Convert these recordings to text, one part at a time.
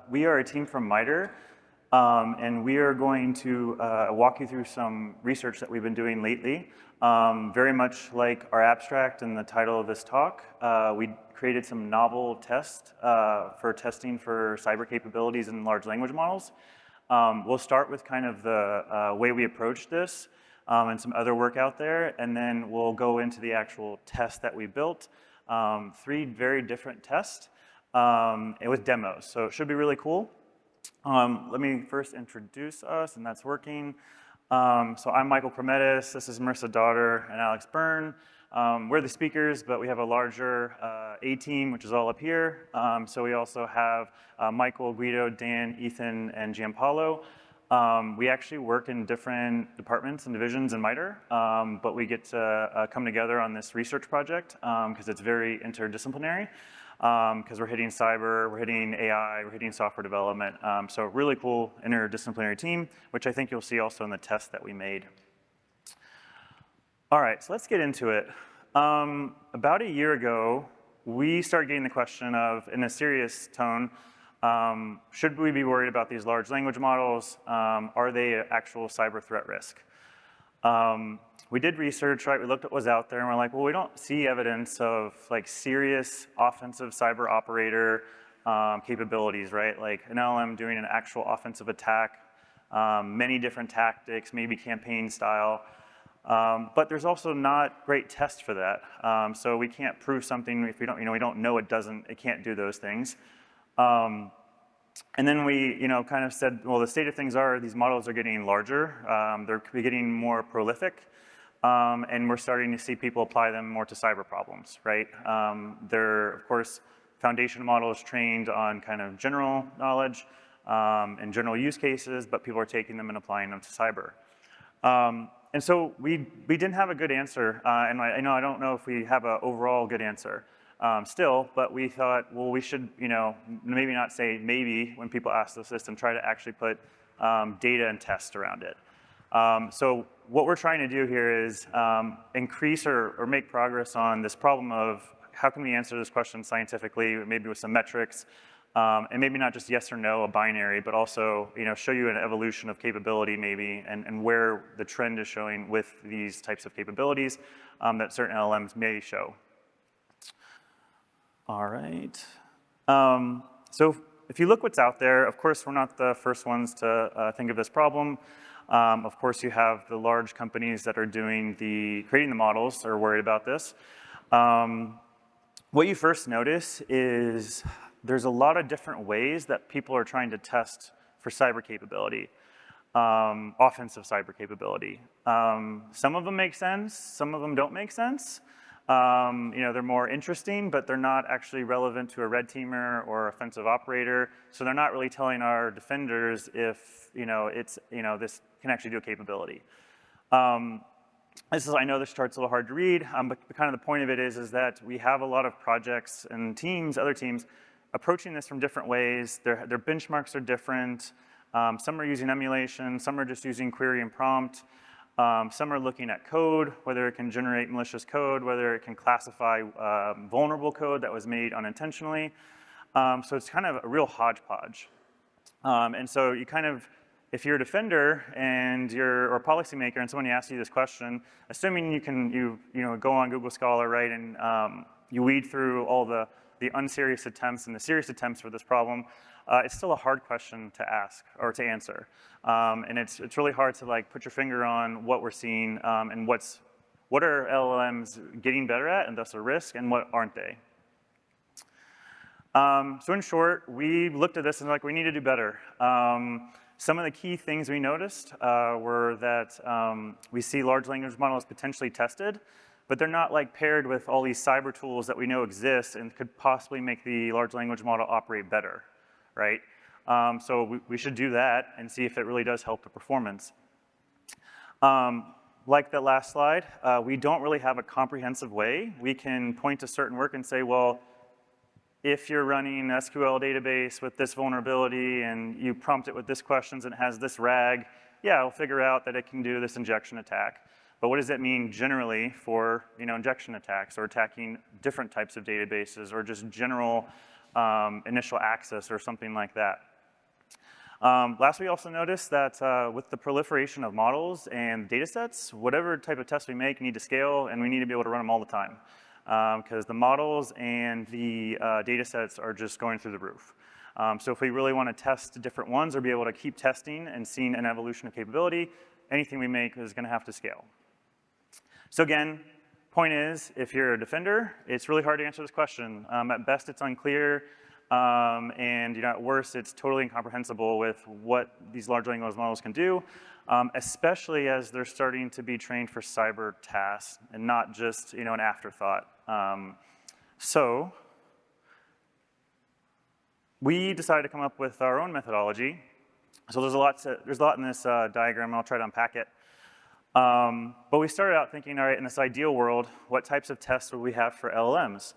we are a team from MITRE, and we are going to walk you through some research that we've been doing lately. Very much like our abstract and the title of this talk, we created some novel tests for testing for cyber capabilities in large language models. We'll start with kind of the way we approach this and some other work out there, and then we'll go into the actual test that we built. 3 very different tests with demos, so it should be really cool. Let me first introduce us, and that's working. So I'm Michael Krometis, this is Marissa Daughter and Alex Byrne. We're the speakers, but we have a larger A team, which is all up here. So we also have Michael, Guido, Dan, Ethan, and Giampaolo. We actually work in different departments and divisions in MITRE, but we get to come together on this research project because it's very interdisciplinary. Because we're hitting cyber, we're hitting AI, we're hitting software development. So really cool interdisciplinary team, which I think you'll see also in the test that we made. All right, so let's get into it. About a year ago, we started getting the question of, in a serious tone, should we be worried about these large language models? Are they an actual cyber threat risk? We did research, right? We looked at what was out there, and we're like, well, we don't see evidence of like serious offensive cyber operator capabilities, right? Like an LLM doing an actual offensive attack, many different tactics, maybe campaign style. But there's also not great tests for that. So we can't prove something if we don't know it can't do those things. And then we, kind of said, well, the state of things are these models are getting larger. They're getting more prolific. And we're starting to see people apply them more to cyber problems, right? They're, of course, foundation models trained on kind of general knowledge and general use cases, but people are taking them and applying them to cyber. And so we didn't have a good answer, and I don't know if we have an overall good answer still, but we thought, well, we should, maybe not say maybe when people ask this and try to actually put data and tests around it. So what we're trying to do here is increase or make progress on this problem of how can we answer this question scientifically, maybe with some metrics, and maybe not just yes or no, a binary, but also show you an evolution of capability maybe, and where the trend is showing with these types of capabilities that certain LLMs may show. All right. So if you look what's out there, of course, we're not the first ones to think of this problem. Of course, you have the large companies that are creating the models are worried about this. What you first notice is there's a lot of different ways that people are trying to test for cyber capability, offensive cyber capability. Some of them make sense, some of them don't make sense. They're more interesting, but they're not actually relevant to a red teamer or offensive operator. So they're not really telling our defenders if this can actually do a capability. I know this chart's a little hard to read, but kind of the point of it is that we have a lot of projects and teams, other teams, approaching this from different ways. Their benchmarks are different. Some are using emulation, some are just using query and prompt. Some are looking at code, whether it can generate malicious code, whether it can classify vulnerable code that was made unintentionally. So it's kind of a real hodgepodge. And so you kind of, if you're a defender and or a policymaker and somebody asks you this question, assuming you go on Google Scholar, right, and you weed through all the unserious attempts and the serious attempts for this problem, it's still a hard question to ask or to answer. And it's really hard to put your finger on what we're seeing and what are LLMs getting better at and thus a risk, and what aren't they. So in short, we looked at this and we need to do better. Some of the key things we noticed were that we see large language models potentially tested, but they're not paired with all these cyber tools that we know exist and could possibly make the large language model operate better, right? So we should do that and see if it really does help the performance. Like that last slide, we don't really have a comprehensive way. We can point to certain work and say, well, if you're running an SQL database with this vulnerability and you prompt it with this questions and it has this RAG, yeah, we'll figure out that it can do this injection attack. But what does that mean generally for injection attacks or attacking different types of databases or just general initial access or something like that? Last, we also noticed that with the proliferation of models and data sets, whatever type of test we make need to scale, and we need to be able to run them all the time. Because the models and the data sets are just going through the roof. So if we really want to test different ones or be able to keep testing and seeing an evolution of capability, anything we make is going to have to scale. So again, point is, if you're a defender, it's really hard to answer this question. At best, it's unclear, and at worst, it's totally incomprehensible with what these large language models can do, especially as they're starting to be trained for cyber tasks and not just an afterthought. So we decided to come up with our own methodology. So there's a lot in this diagram, and I'll try to unpack it. But we started out thinking, all right, in this ideal world, what types of tests would we have for LLMs?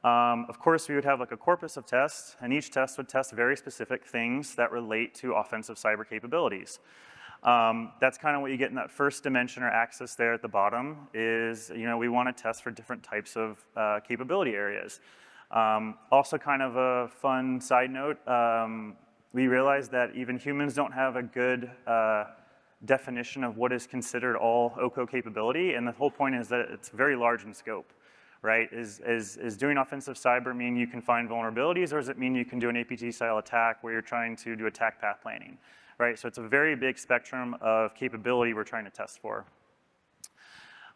Of course, we would have like a corpus of tests, and each test would test very specific things that relate to offensive cyber capabilities. That's kind of what you get in that first dimension or axis there at the bottom is, we want to test for different types of capability areas. Also kind of a fun side note, we realized that even humans don't have a good definition of what is considered all OCO capability, and the whole point is that it's very large in scope, right? Is doing offensive cyber mean you can find vulnerabilities, or does it mean you can do an APT-style attack where you're trying to do attack path planning, right? So it's a very big spectrum of capability we're trying to test for.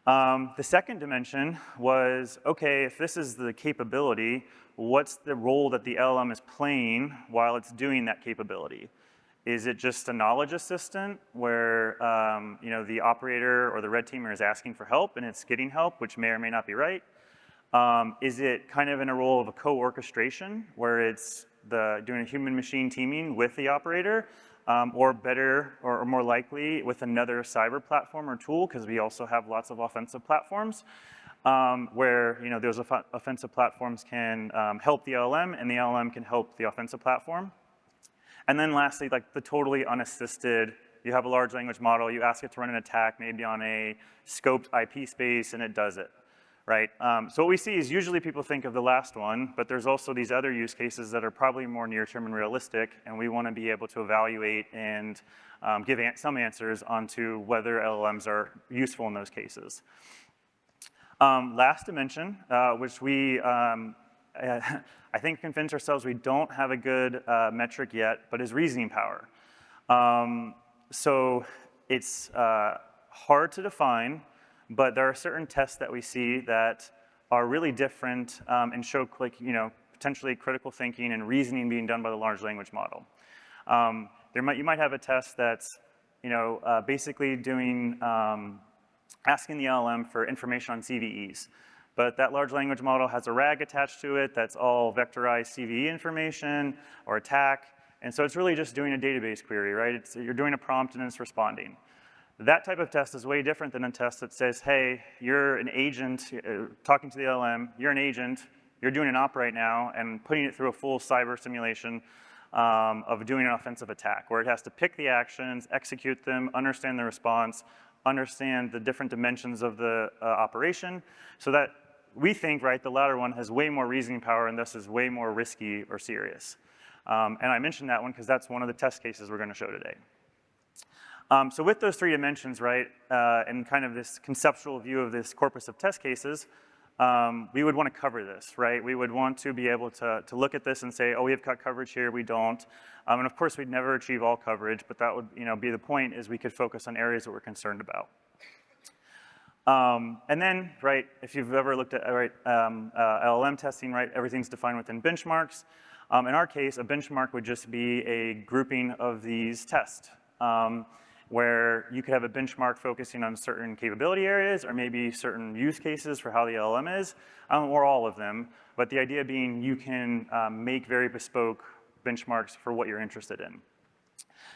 The second dimension was, okay, if this is the capability, what's the role that the LLM is playing while it's doing that capability? Is it just a knowledge assistant where the operator or the red teamer is asking for help and it's getting help, which may or may not be right? Is it kind of in a role of a co-orchestration where it's doing a human-machine teaming with the operator? Or better, or more likely, with another cyber platform or tool, because we also have lots of offensive platforms, where those offensive platforms can help the LLM, and the LLM can help the offensive platform. And then lastly, like the totally unassisted, you have a large language model, you ask it to run an attack maybe on a scoped IP space, and it does it, right? So what we see is usually people think of the last one, but there's also these other use cases that are probably more near-term and realistic, and we want to be able to evaluate and give some answers onto whether LLMs are useful in those cases. Last dimension, which we, I think, convince ourselves we don't have a good metric yet, but is reasoning power. So it's hard to define, but there are certain tests that we see that are really different and show potentially critical thinking and reasoning being done by the large language model. You might have a test that's basically doing asking the LLM for information on CVEs, but that large language model has a RAG attached to it that's all vectorized CVE information or attack, and so it's really just doing a database query, right? You're doing a prompt and it's responding. That type of test is way different than a test that says, hey, you're an agent, talking to the LLM, you're an agent, you're doing an op right now, and putting it through a full cyber simulation of doing an offensive attack, where it has to pick the actions, execute them, understand the response, understand the different dimensions of the operation, so that we think, right, the latter one has way more reasoning power and thus is way more risky or serious. And I mentioned that one because that's one of the test cases we're going to show today. So with those three dimensions, right, and kind of this conceptual view of this corpus of test cases, we would want to cover this, right? We would want to be able to look at this and say, oh, we have cut coverage here, we don't. And of course, we'd never achieve all coverage, but that would be the point, is we could focus on areas that we're concerned about. And then, right, if you've ever looked at LLM testing, right, everything's defined within benchmarks. In our case, a benchmark would just be a grouping of these tests, where you could have a benchmark focusing on certain capability areas or maybe certain use cases for how the LLM is, or all of them. But the idea being you can make very bespoke benchmarks for what you're interested in.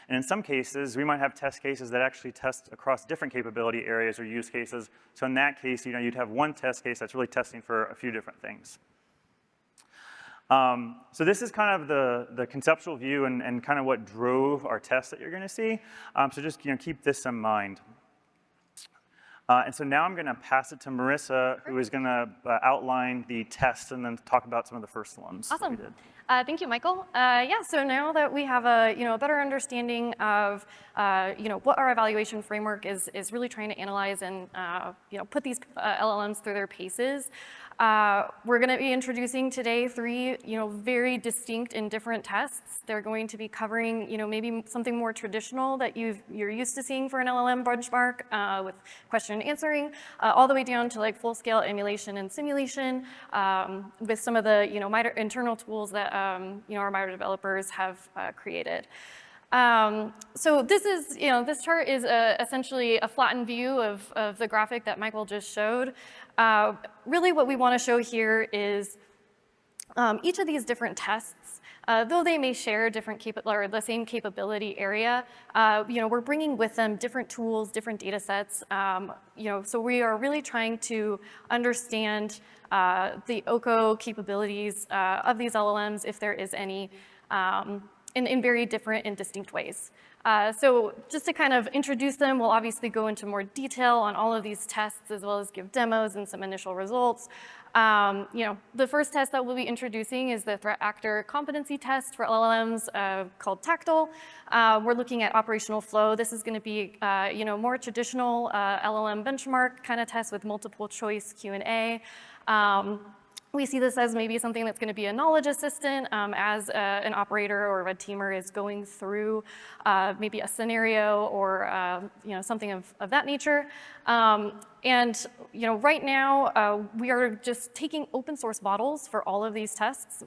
And in some cases, we might have test cases that actually test across different capability areas or use cases. So in that case, you'd have one test case that's really testing for a few different things. So this is kind of the conceptual view and kind of what drove our tests that you're going to see. So just keep this in mind. And so now I'm going to pass it to Marissa, who is going to outline the tests and then talk about some of the first ones that we did. Thank you, Michael. Yeah, so now that we have a better understanding of what our evaluation framework is really trying to analyze and put these LLMs through their paces, we're going to be introducing today 3 very distinct and different tests. They're going to be covering maybe something more traditional that you're used to seeing for an LLM benchmark with question and answering, all the way down to like full-scale emulation and simulation with some of the MITRE internal tools that our MITRE developers have created. So this chart is essentially a flattened view of the graphic that Michael just showed. Really what we want to show here is each of these different tests, though they may share the same capability area, we're bringing with them different tools, different data sets. So we are really trying to understand the OCO capabilities of these LLMs, if there is any, in very different and distinct ways. So just to kind of introduce them, we'll obviously go into more detail on all of these tests as well as give demos and some initial results. The first test that we'll be introducing is the threat actor competency test for LLMs called Tactile. We're looking at operational flow. This is going to be more traditional LLM benchmark kind of test with multiple choice Q&A. We see this as maybe something that's going to be a knowledge assistant as an operator or a red teamer is going through maybe a scenario or something of that nature. And right now we are just taking open source models for all of these tests.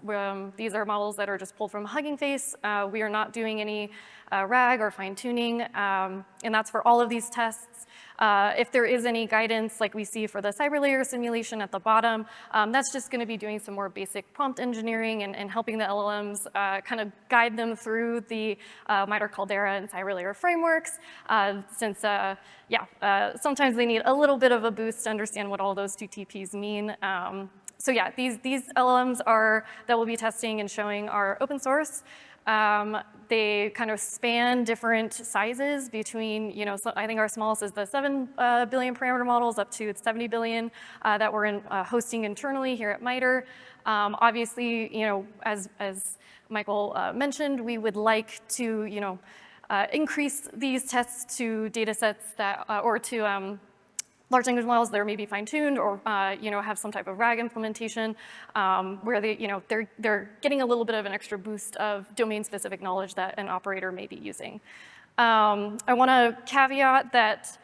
These are models that are just pulled from Hugging Face. We are not doing any RAG or fine tuning, and that's for all of these tests. If there is any guidance like we see for the CyberLayer simulation at the bottom, that's just going to be doing some more basic prompt engineering and helping the LLMs kind of guide them through the MITRE Caldera and CyberLayer frameworks, since sometimes they need a little bit of a boost to understand what all those 2 TPs mean. So yeah, these LLMs that we'll be testing and showing are open source. They kind of span different sizes between, so I think our smallest is the 7 billion parameter models up to 70 billion that we're hosting internally here at MITRE. Obviously, as Michael mentioned, we would like to, increase these tests to data sets that, or to large language models that are maybe fine-tuned or have some type of RAG implementation where they're getting a little bit of an extra boost of domain-specific knowledge that an operator may be using. I want to caveat that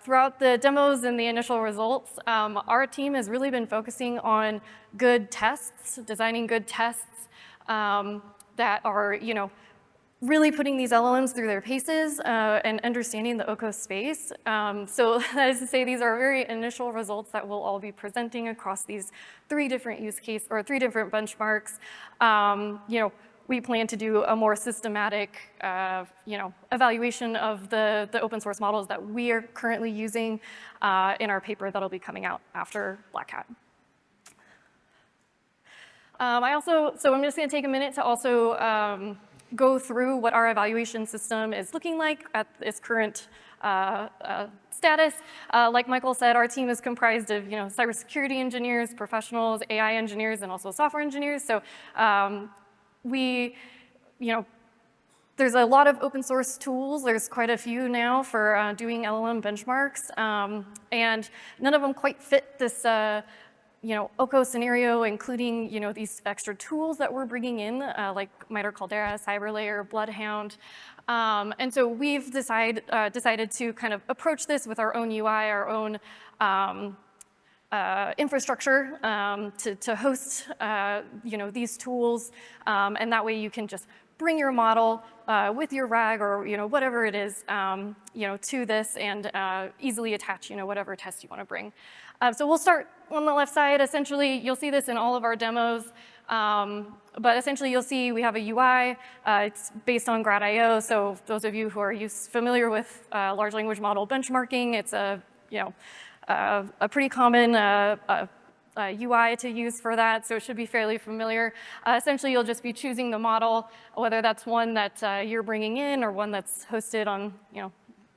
throughout the demos and the initial results, our team has really been focusing on good tests, designing good tests that are, really putting these LLMs through their paces and understanding the OCO space. So that is to say, these are very initial results that we'll all be presenting across these 3 different use cases or 3 different benchmarks. We plan to do a more systematic, evaluation of the open source models that we are currently using in our paper that'll be coming out after Black Hat. So I'm just going to take a minute to also go through what our evaluation system is looking like at its current status. Like Michael said, our team is comprised of cybersecurity engineers, professionals, AI engineers, and also software engineers. So there's a lot of open source tools. There's quite a few now for doing LLM benchmarks, and none of them quite fit this OCO scenario, including these extra tools that we're bringing in, like MITRE Caldera, CyberLayer, BloodHound. And so we've decided to kind of approach this with our own UI, our own infrastructure to host these tools, and that way you can just bring your model with your RAG or whatever it is to this and easily attach whatever test you want to bring. So we'll start on the left side. Essentially, you'll see this in all of our demos. But essentially, you'll see we have a UI. It's based on Grad.io. So those of you who are familiar with large language model benchmarking, it's a pretty common UI to use for that. So it should be fairly familiar. Essentially, you'll just be choosing the model, whether that's one that you're bringing in or one that's hosted on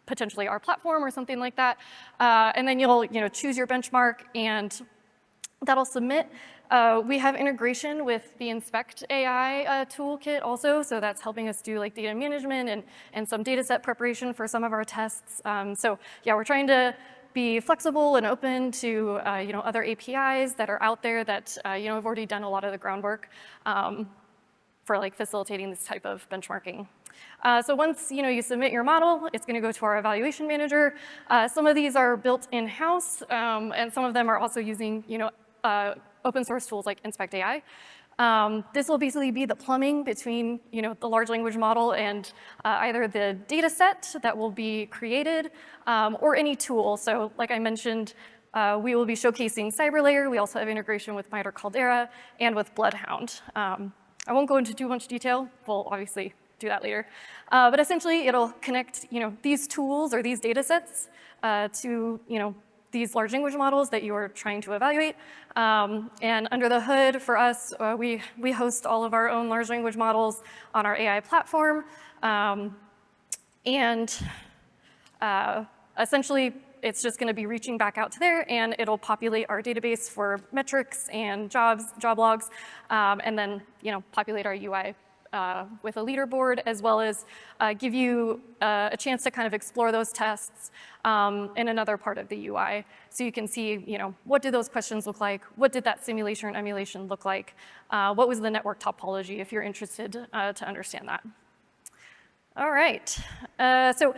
potentially our platform or something like that. And then you'll choose your benchmark, and that'll submit. We have integration with the Inspect AI toolkit also, so that's helping us do like data management and some data set preparation for some of our tests. So yeah, we're trying to be flexible and open to other APIs that are out there that have already done a lot of the groundwork for like facilitating this type of benchmarking. So once you submit your model, it's going to go to our evaluation manager. Some of these are built in-house, and some of them are also using open source tools like Inspect AI. This will basically be the plumbing between the large language model and either the data set that will be created or any tool. So like I mentioned, we will be showcasing CyberLayer. We also have integration with MITRE Caldera and with BloodHound. I won't go into too much detail. We'll obviously do that later. But essentially, it'll connect these tools or these data sets to these large language models that you are trying to evaluate. And under the hood, for us, we host all of our own large language models on our AI platform. Essentially, it's just going to be reaching back out to there, and it'll populate our database for metrics and job logs, and then populate our UI with a leaderboard, as well as give you a chance to kind of explore those tests in another part of the UI. So you can see, what did those questions look like? What did that simulation and emulation look like? What was the network topology, if you're interested to understand that? All right. So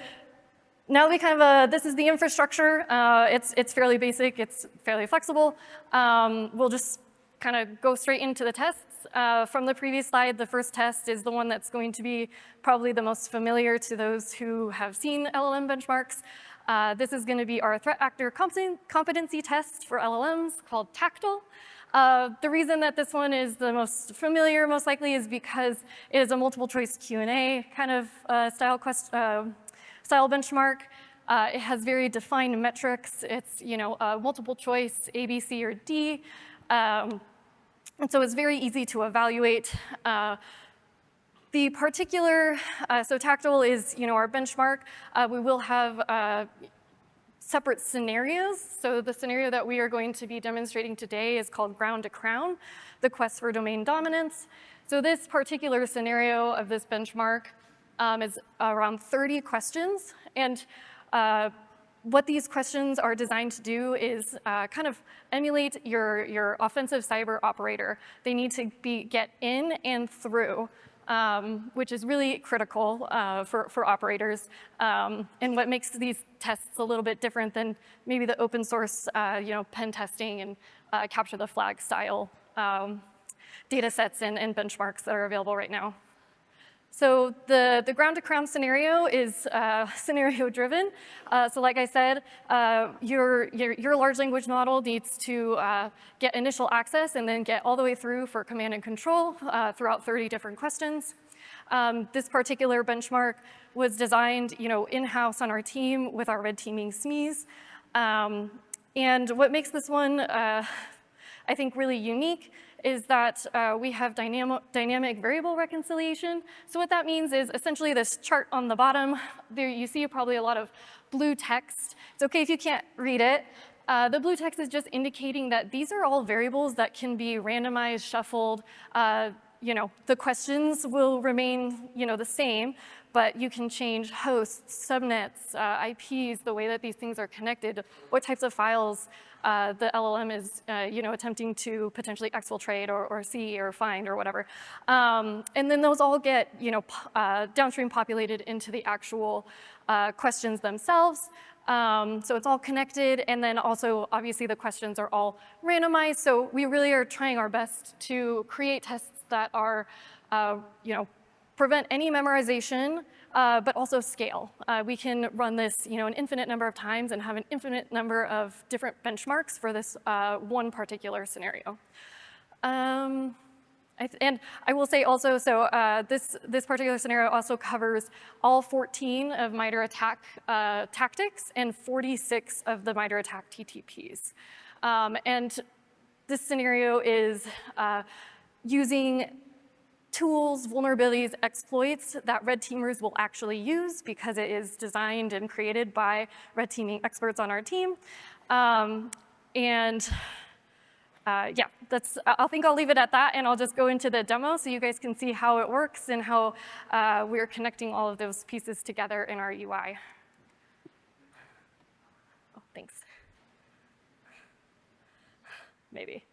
now we kind of, this is the infrastructure. It's fairly basic. It's fairly flexible. We'll just kind of go straight into the tests. From the previous slide, the first test is the one that's going to be probably the most familiar to those who have seen LLM benchmarks. This is going to be our threat actor competency test for LLMs called Tactile. The reason that this one is the most familiar, most likely, is because it is a multiple choice Q&A kind of style benchmark. It has very defined metrics. It's multiple choice, A, B, C, or D. And so it's very easy to evaluate. The particular, so Tactile is our benchmark. We will have separate scenarios. So the scenario that we are going to be demonstrating today is called ground to crown, the quest for domain dominance. So this particular scenario of this benchmark is around 30 questions. And what these questions are designed to do is kind of emulate your offensive cyber operator. They need to get in and through, which is really critical for operators. And what makes these tests a little bit different than maybe the open source pen testing and capture the flag style data sets and benchmarks that are available right now. So the ground to crown scenario is scenario driven. So like I said, your large language model needs to get initial access and then get all the way through for command and control throughout 30 different questions. This particular benchmark was designed in-house on our team with our red teaming SMEs. And what makes this one, I think, really unique is that we have dynamic variable reconciliation. So what that means is essentially this chart on the bottom, there you see probably a lot of blue text. It's okay if you can't read it. The blue text is just indicating that these are all variables that can be randomized, shuffled. The questions will remain the same, but you can change hosts, subnets, IPs, the way that these things are connected, what types of files the LLM is attempting to potentially exfiltrate or see or find or whatever. And then those all get downstream populated into the actual questions themselves. So it's all connected, and then also obviously the questions are all randomized. So we really are trying our best to create tests that are prevent any memorization, but also scale. We can run this an infinite number of times and have an infinite number of different benchmarks for this one particular scenario. And I will say also, so this particular scenario also covers all 14 of MITRE ATT&CK tactics and 46 of the MITRE ATT&CK TTPs. And this scenario is using tools, vulnerabilities, exploits that red teamers will actually use because it is designed and created by red teaming experts on our team. Yeah, I think I'll leave it at that, and I'll just go into the demo so you guys can see how it works and how we're connecting all of those pieces together in our UI. Oh, thanks. Maybe.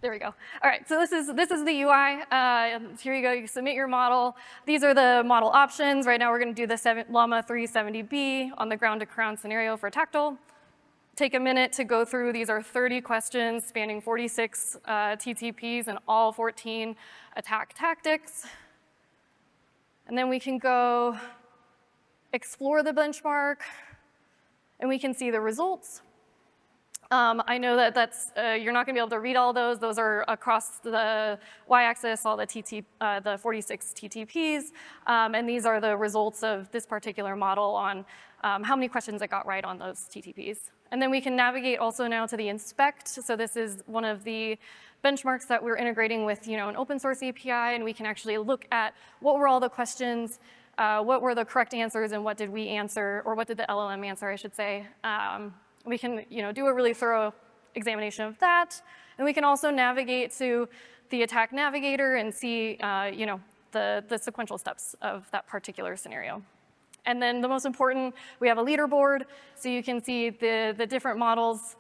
There we go. All right, so this is the UI. Here you go, you submit your model. These are the model options. Right now we're gonna do the Llama 370B on the ground-to-crown scenario for tactile. Take a minute to go through. These are 30 questions spanning 46 TTPs and all 14 attack tactics. And then we can go explore the benchmark, and we can see the results. I know that you're not going to be able to read all those. Those are across the y-axis, all the 46 TTPs, and these are the results of this particular model on how many questions it got right on those TTPs. And then we can navigate also now to the inspect. So this is one of the benchmarks that we're integrating with, an open source API, and we can actually look at what were all the questions, what were the correct answers, and what did we answer, or what did the LLM answer, I should say. We can do a really thorough examination of that. And we can also navigate to the attack navigator and see the sequential steps of that particular scenario. And then the most important, we have a leaderboard, so you can see the different models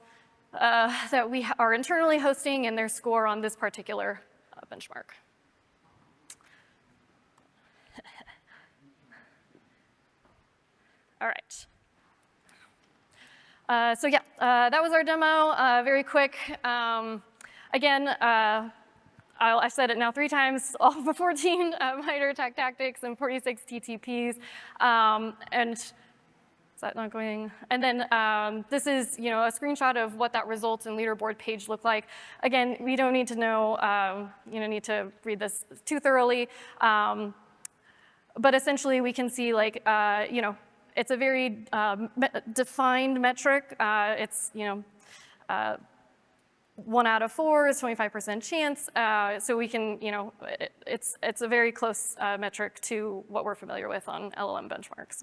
that we are internally hosting and their score on this particular benchmark. All right. So yeah, that was our demo, very quick. Again, I said it now 3 times, all for 14 minor attack tactics and 46 TTPs. And is that not going? And then this is a screenshot of what that results and leaderboard page look like. Again, we don't need to know, need to read this too thoroughly. But essentially, we can see it's a very defined metric. It's 1 out of 4 is 25% chance. So we can, it's a very close metric to what we're familiar with on LLM benchmarks.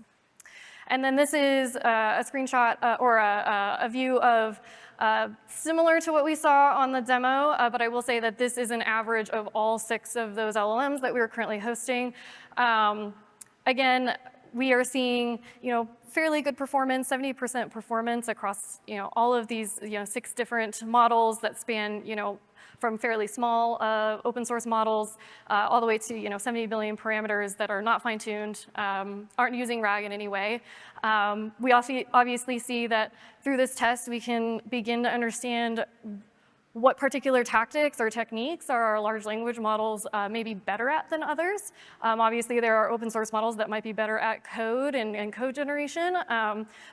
And then this is a screenshot or a view of similar to what we saw on the demo, but I will say that this is an average of all 6 of those LLMs that we are currently hosting. Again, we are seeing, fairly good performance, 70% performance across, all of these, 6 different models that span, from fairly small open source models all the way to, 70 billion parameters that are not fine-tuned, aren't using RAG in any way. We also obviously see that through this test, we can begin to understand what particular tactics or techniques are our large language models maybe better at than others. Obviously, there are open source models that might be better at code and code generation,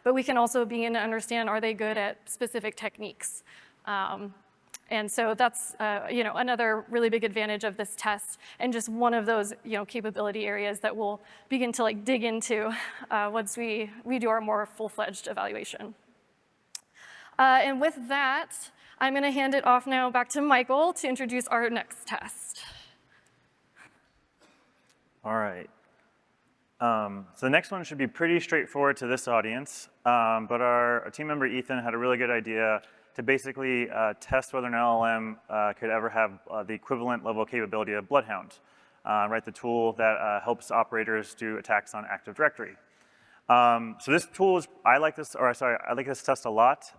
but we can also begin to understand, are they good at specific techniques? And so that's another really big advantage of this test, and just one of those capability areas that we'll begin to dig into once we do our more full-fledged evaluation. And with that, I'm going to hand it off now back to Michael to introduce our next test. All right. So the next one should be pretty straightforward to this audience, but our team member Ethan had a really good idea to basically test whether an LLM could ever have the equivalent level capability of BloodHound, right? The tool that helps operators do attacks on Active Directory. So this tool is, I like this test a lot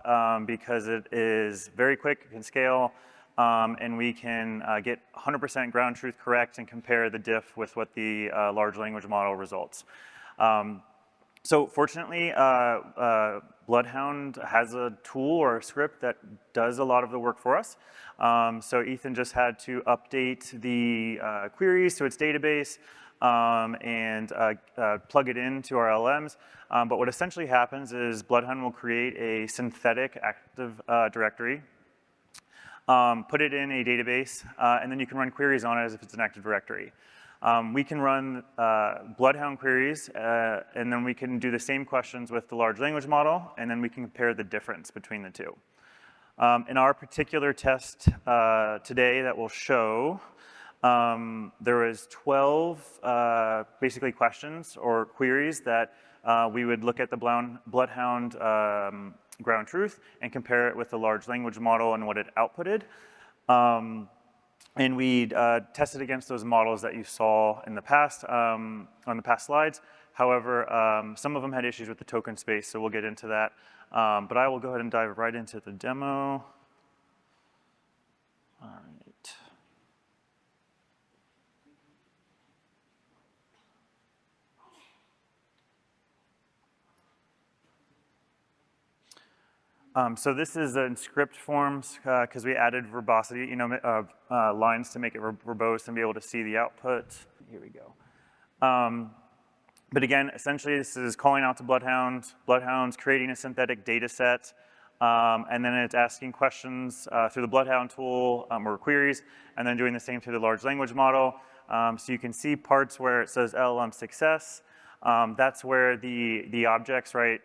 because it is very quick, it can scale, and we can get 100% ground truth correct and compare the diff with what the large language model results. So fortunately, BloodHound has a tool or a script that does a lot of the work for us. So Ethan just had to update the queries to its database, and plug it into our LLMs. But what essentially happens is BloodHound will create a synthetic Active Directory, put it in a database, and then you can run queries on it as if it's an Active Directory. We can run BloodHound queries, and then we can do the same questions with the large language model, and then we can compare the difference between the two. In our particular test today that we'll show, there was 12 basically questions or queries that we would look at the BloodHound ground truth and compare it with the large language model and what it outputted. And we tested against those models that you saw in the past, on the past slides. However, some of them had issues with the token space, so we'll get into that. But I will go ahead and dive right into the demo. All right. So this is in script forms because we added verbosity, lines to make it verbose and be able to see the output. Here we go. But again, essentially this is calling out to BloodHound. BloodHound's creating a synthetic data set, and then it's asking questions through the BloodHound tool or queries, and then doing the same through the large language model. So you can see parts where it says LLM success. That's where the objects, right,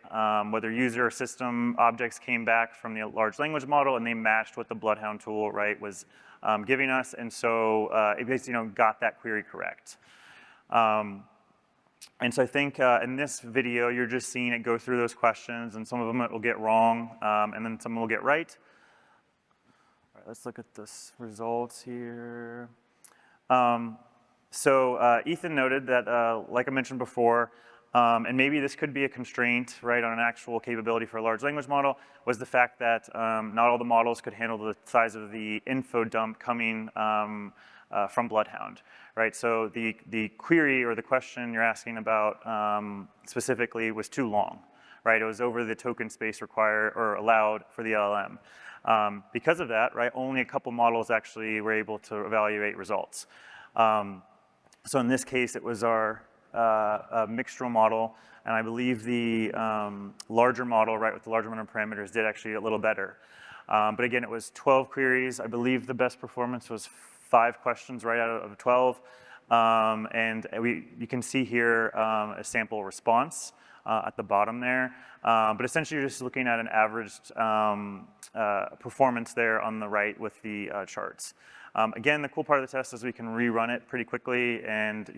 whether user or system objects came back from the large language model and they matched what the BloodHound tool, right, was giving us. And so it basically, got that query correct. And so I think in this video, you're just seeing it go through those questions, and some of them it will get wrong, and then some will get right. All right, let's look at this results here. So Ethan noted that, like I mentioned before, and maybe this could be a constraint, right, on an actual capability for a large language model, was the fact that not all the models could handle the size of the info dump coming from BloodHound, right? So the query or the question you're asking about specifically was too long, right? It was over the token space required or allowed for the LLM. Because of that, right, only a couple models actually were able to evaluate results. So in this case, it was our mixtural model, and I believe the larger model, right, with the larger amount of parameters did actually a little better. But again, it was 12 queries. I believe the best performance was 5 questions right out of 12. And you can see here a sample response at the bottom there. But essentially, you're just looking at an averaged performance there on the right with the charts. Again, the cool part of the test is we can rerun it pretty quickly and,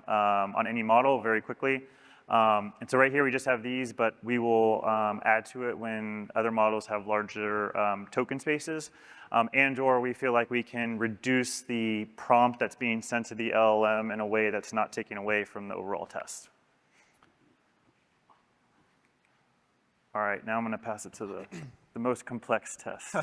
on any model very quickly. And so right here, we just have these, but we will add to it when other models have larger token spaces, and or we feel like we can reduce the prompt that's being sent to the LLM in a way that's not taking away from the overall test. All right, now I'm going to pass it to the most complex test.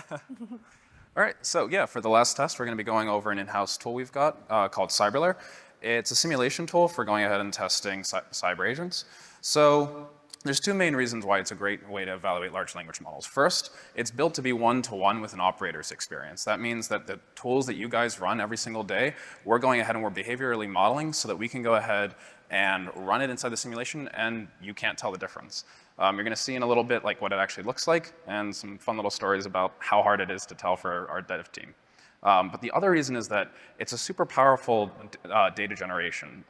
All right, so yeah, for the last test, we're going to be going over an in-house tool we've got called CyberLayer. It's a simulation tool for going ahead and testing cyber agents. So there's 2 main reasons why it's a great way to evaluate large language models. First, it's built to be one-to-one with an operator's experience. That means that the tools that you guys run every single day, we're going ahead and we're behaviorally modeling so that we can go ahead and run it inside the simulation, and you can't tell the difference. You're going to see in a little bit like what it actually looks like and some fun little stories about how hard it is to tell for our dev team. But the other reason is that it's a super powerful data generation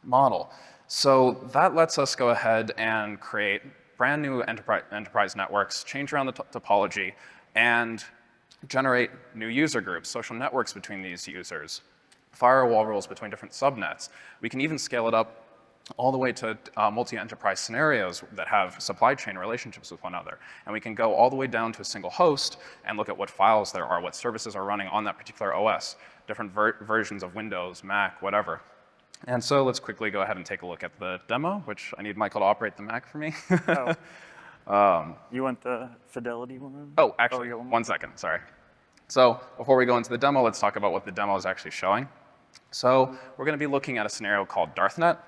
model. So that lets us go ahead and create brand new enterprise networks, change around the topology, and generate new user groups, social networks between these users, firewall rules between different subnets. We can even scale it up all the way to multi-enterprise scenarios that have supply chain relationships with one another. And we can go all the way down to a single host and look at what files there are, what services are running on that particular OS, different versions of Windows, Mac, whatever. And so let's quickly go ahead and take a look at the demo, which I need Michael to operate the Mac for me. You want the fidelity one? Oh, actually, 1 second, sorry. So before we go into the demo, let's talk about what the demo is actually showing. So we're going to be looking at a scenario called Darthnet,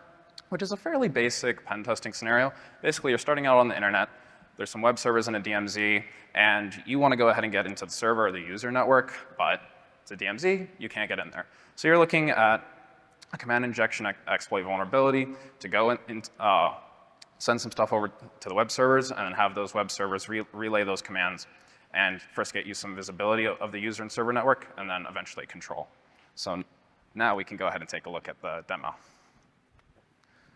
which is a fairly basic pen testing scenario. Basically, you're starting out on the internet. There's some web servers and a DMZ, and you want to go ahead and get into the server or the user network, but it's a DMZ, you can't get in there. So you're looking at a command injection exploit vulnerability to go and send some stuff over to the web servers and then have those web servers relay those commands and first get you some visibility of the user and server network and then eventually control. So Now we can go ahead and take a look at the demo.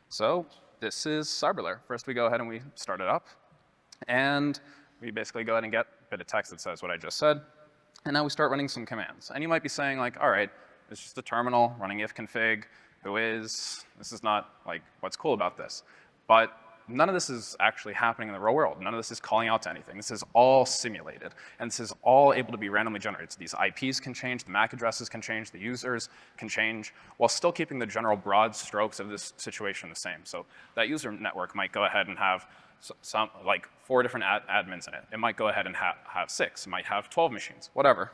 So this is CyberLayer. First we go ahead and we start it up. And we basically go ahead and get a bit of text that says what I just said. And now we start running some commands. And you might be saying like, all right, it's just a terminal running ifconfig, this is not like what's cool about this. But none of this is actually happening in the real world. None of this is calling out to anything. This is all simulated. And this is all able to be randomly generated. So these IPs can change, the MAC addresses can change, the users can change, while still keeping the general broad strokes of this situation the same. So that user network might go ahead and have some, like 4 different admins in it. It might go ahead and have 6. It might have 12 machines, whatever.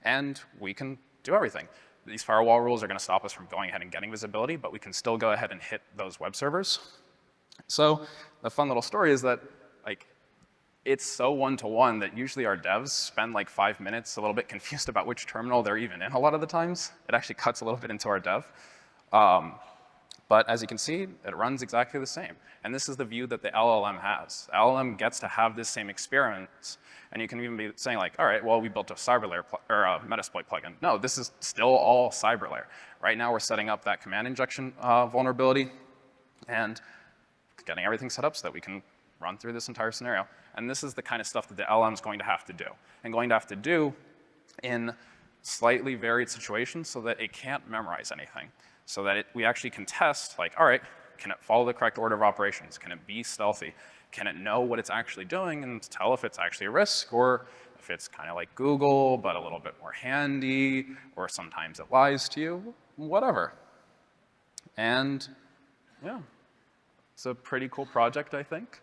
And we can do everything. These firewall rules are going to stop us from going ahead and getting visibility, but we can still go ahead and hit those web servers. So the fun little story is that like, it's so one-to-one that usually our devs spend like 5 minutes a little bit confused about which terminal they're even in a lot of the times. It actually cuts a little bit into our dev. But as you can see, it runs exactly the same. And this is the view that the LLM has. The LLM gets to have this same experience. And you can even be saying like, all right, well, we built a CyberLayer or a Metasploit plugin. No, this is still all CyberLayer. Right now, we're setting up that command injection vulnerability and getting everything set up so that we can run through this entire scenario. And this is the kind of stuff that the LLM is going to have to do. And going to have to do in slightly varied situations so that it can't memorize anything. So that we actually can test, like, all right, can it follow the correct order of operations? Can it be stealthy? Can it know what it's actually doing and tell if it's actually a risk, or if it's kind of like Google, but a little bit more handy, or sometimes it lies to you, whatever. And yeah, it's a pretty cool project, I think.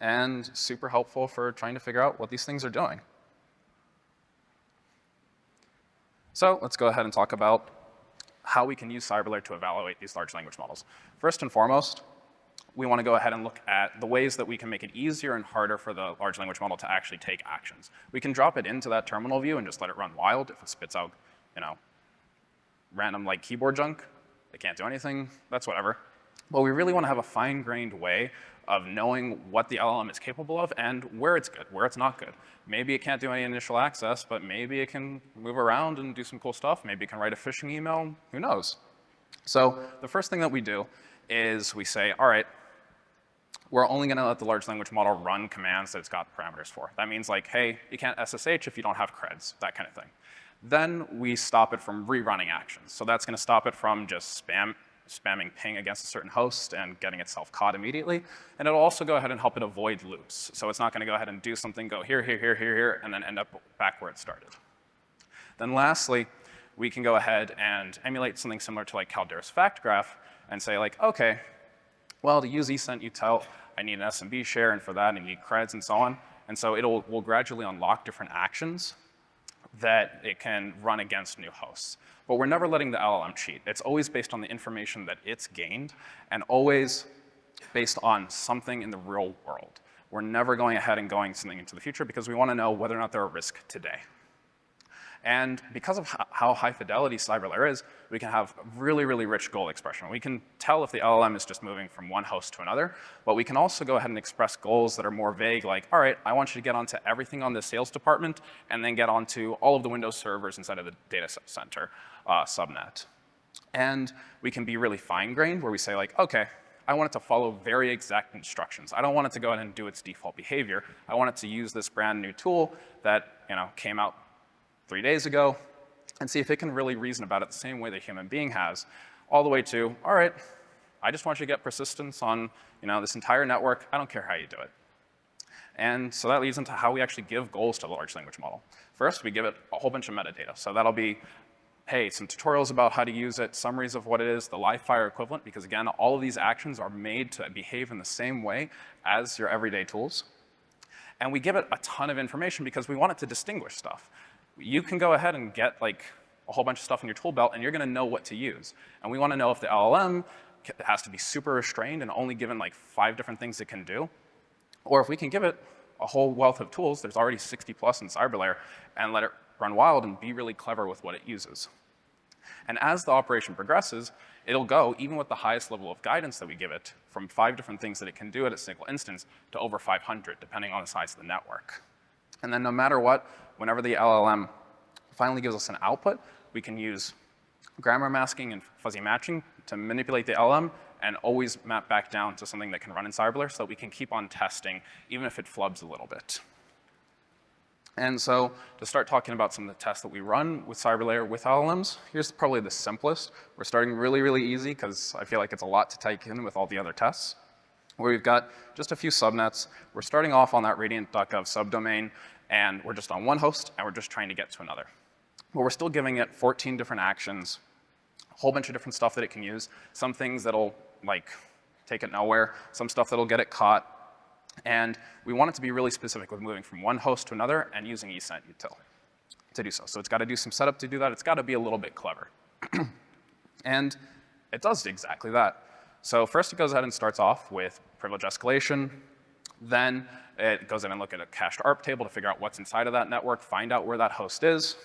And super helpful for trying to figure out what these things are doing. So let's go ahead and talk about how we can use CyberLayer to evaluate these large language models. First and foremost, we want to go ahead and look at the ways that we can make it easier and harder for the large language model to actually take actions. We can drop it into that terminal view and just let it run wild. If it spits out, you know, random like keyboard junk, it can't do anything, that's whatever. But we really want to have a fine-grained way of knowing what the LLM is capable of and where it's good, where it's not good. Maybe it can't do any initial access, but maybe it can move around and do some cool stuff. Maybe it can write a phishing email, who knows? So the first thing that we do is we say, all right, we're only going to let the large language model run commands that it's got parameters for. That means like, hey, you can't SSH if you don't have creds, that kind of thing. Then we stop it from rerunning actions. So that's going to stop it from just spamming ping against a certain host and getting itself caught immediately. And it'll also go ahead and help it avoid loops. So it's not going to go ahead and do something, go here, here, here, here, here, and then end up back where it started. Then lastly, we can go ahead and emulate something similar to like Caldera's fact graph and say like, okay, well, to use ECENT, you tell I need an SMB share, and for that I need creds and so on. And so will gradually unlock different actions that it can run against new hosts. But we're never letting the LLM cheat. It's always based on the information that it's gained and always based on something in the real world. We're never going ahead and going something into the future because we want to know whether or not they're a risk today. And because of how high fidelity CyberLayer is, we can have really, really rich goal expression. We can tell if the LLM is just moving from one host to another, but we can also go ahead and express goals that are more vague, like, all right, I want you to get onto everything on the sales department and then get onto all of the Windows servers inside of the data center subnet. And we can be really fine-grained where we say like, okay, I want it to follow very exact instructions. I don't want it to go ahead and do its default behavior. I want it to use this brand new tool that came out 3 days ago and see if it can really reason about it the same way the human being has, all the way to, all right, I just want you to get persistence on this entire network. I don't care how you do it. And so that leads into how we actually give goals to the large language model. First, we give it a whole bunch of metadata. So that'll be, hey, some tutorials about how to use it, summaries of what it is, the live fire equivalent, because again, all of these actions are made to behave in the same way as your everyday tools. And we give it a ton of information because we want it to distinguish stuff. You can go ahead and get like a whole bunch of stuff in your tool belt and you're going to know what to use. And we want to know if the LLM has to be super restrained and only given like 5 different things it can do, or if we can give it a whole wealth of tools, there's already 60 plus in CyberLayer, and let it run wild and be really clever with what it uses. And as the operation progresses, it'll go, even with the highest level of guidance that we give it, from 5 different things that it can do at a single instance to over 500, depending on the size of the network. And then no matter what, whenever the LLM finally gives us an output, we can use grammar masking and fuzzy matching to manipulate the LLM and always map back down to something that can run in CyberLayer so that we can keep on testing, even if it flubs a little bit. And so to start talking about some of the tests that we run with CyberLayer with LLMs, here's probably the simplest. We're starting really, really easy because I feel like it's a lot to take in with all the other tests, where we've got just a few subnets. We're starting off on that radiant.gov subdomain, and we're just on one host, and we're just trying to get to another. But we're still giving it 14 different actions, a whole bunch of different stuff that it can use, some things that'll like take it nowhere, some stuff that'll get it caught. And we want it to be really specific with moving from one host to another and using ESENT util to do so. So it's got to do some setup to do that. It's got to be a little bit clever. And it does exactly that. So first it goes ahead and starts off with privilege escalation. Then it goes in and look at a cached ARP table to figure out what's inside of that network, find out where that host is.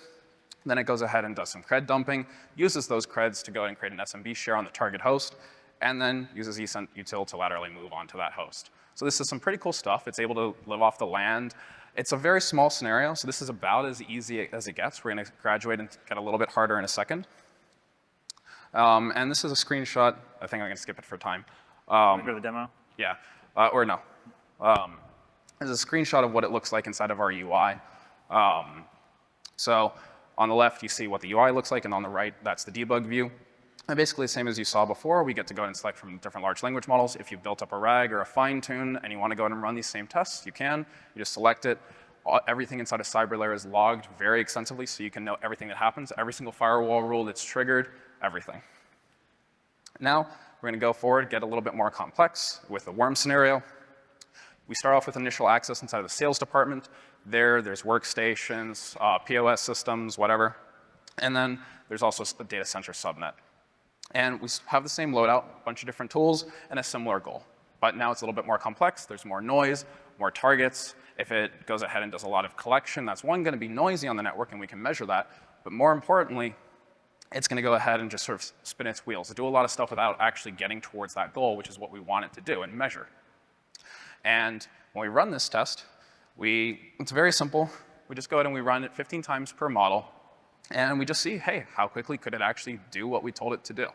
Then it goes ahead and does some cred dumping, uses those creds to go ahead and create an SMB share on the target host, and then uses ESENT util to laterally move on to that host. So this is some pretty cool stuff. It's able to live off the land. It's a very small scenario, so this is about as easy as it gets. We're going to graduate and get a little bit harder in a second. And this is a screenshot. I think I'm going to skip it for time. Go to the demo? Yeah, or no. There's a screenshot of what it looks like inside of our UI. So on the left, you see what the UI looks like, and on the right, that's the debug view. And basically the same as you saw before, we get to go and select from different large language models. If you've built up a RAG or a fine tune and you want to go ahead and run these same tests, you can. You just select it. Everything inside of CyberLayer is logged very extensively, so you can know everything that happens, every single firewall rule that's triggered, everything. Now, we're going to go forward, get a little bit more complex with the worm scenario. We start off with initial access inside of the sales department. There's workstations, POS systems, whatever. And then there's also a data center subnet. And we have the same loadout, a bunch of different tools, and a similar goal. But now it's a little bit more complex. There's more noise, more targets. If it goes ahead and does a lot of collection, that's one, going to be noisy on the network, and we can measure that. But more importantly, it's going to go ahead and just sort of spin its wheels, do a lot of stuff without actually getting towards that goal, which is what we want it to do and measure. And when we run this test, it's very simple. We just go ahead and we run it 15 times per model. And we just see, hey, how quickly could it actually do what we told it to do?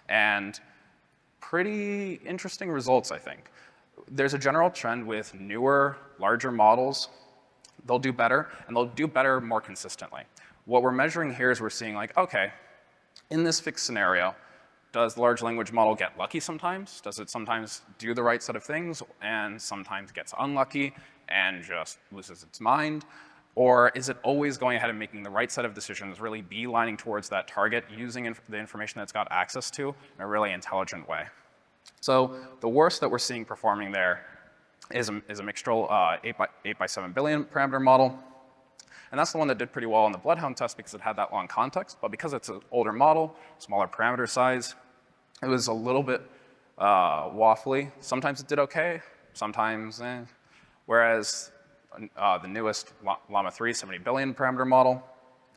And pretty interesting results, I think. There's a general trend with newer, larger models. They'll do better, and they'll do better more consistently. What we're measuring here is we're seeing like, okay, in this fixed scenario, does the large language model get lucky sometimes? Does it sometimes do the right set of things and sometimes gets unlucky and just loses its mind? Or is it always going ahead and making the right set of decisions, really beelining towards that target, using the information that's got access to in a really intelligent way? So the worst that we're seeing performing there is a mixtural 8 by 7 billion parameter model. And that's the one that did pretty well in the BloodHound test because it had that long context. But because it's an older model, smaller parameter size, it was a little bit waffly. Sometimes it did okay, sometimes eh. Whereas the newest Llama 3, 70 billion parameter model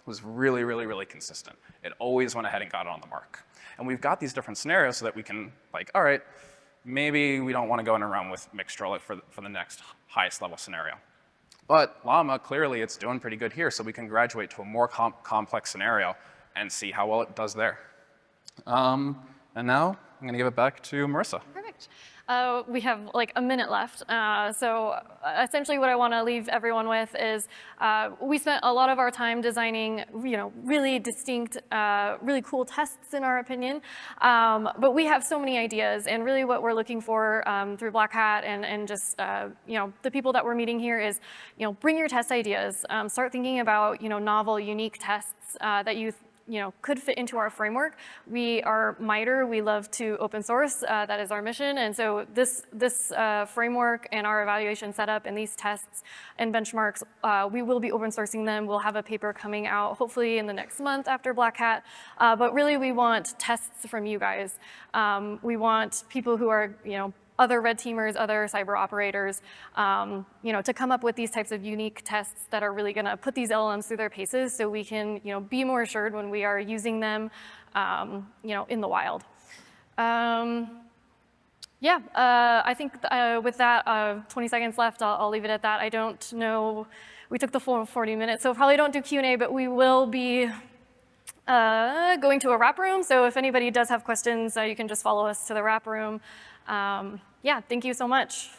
was really, really, really consistent. It always went ahead and got it on the mark. And we've got these different scenarios so that we can, like, all right, maybe we don't want to go in and run with mixtural for the next highest level scenario. But Llama, clearly, it's doing pretty good here, so we can graduate to a more complex scenario and see how well it does there. And now I'm going to give it back to Marissa. Perfect. We have like a minute left. So essentially what I want to leave everyone with is we spent a lot of our time designing, really distinct, really cool tests in our opinion. But we have so many ideas, and really what we're looking for through Black Hat and just, the people that we're meeting here is, bring your test ideas. Start thinking about, novel, unique tests that you could fit into our framework. We are MITRE, we love to open source, that is our mission, and so this framework and our evaluation setup and these tests and benchmarks, we will be open sourcing them. We'll have a paper coming out hopefully in the next month after Black Hat, but really we want tests from you guys. We want people who are, other red teamers, other cyber operators, to come up with these types of unique tests that are really going to put these LLMs through their paces so we can, be more assured when we are using them, in the wild. I think with that, 20 seconds left, I'll leave it at that. I don't know, we took the full 40 minutes, so probably don't do Q&A, but we will be going to a wrap room. So if anybody does have questions, you can just follow us to the wrap room. Yeah, thank you so much.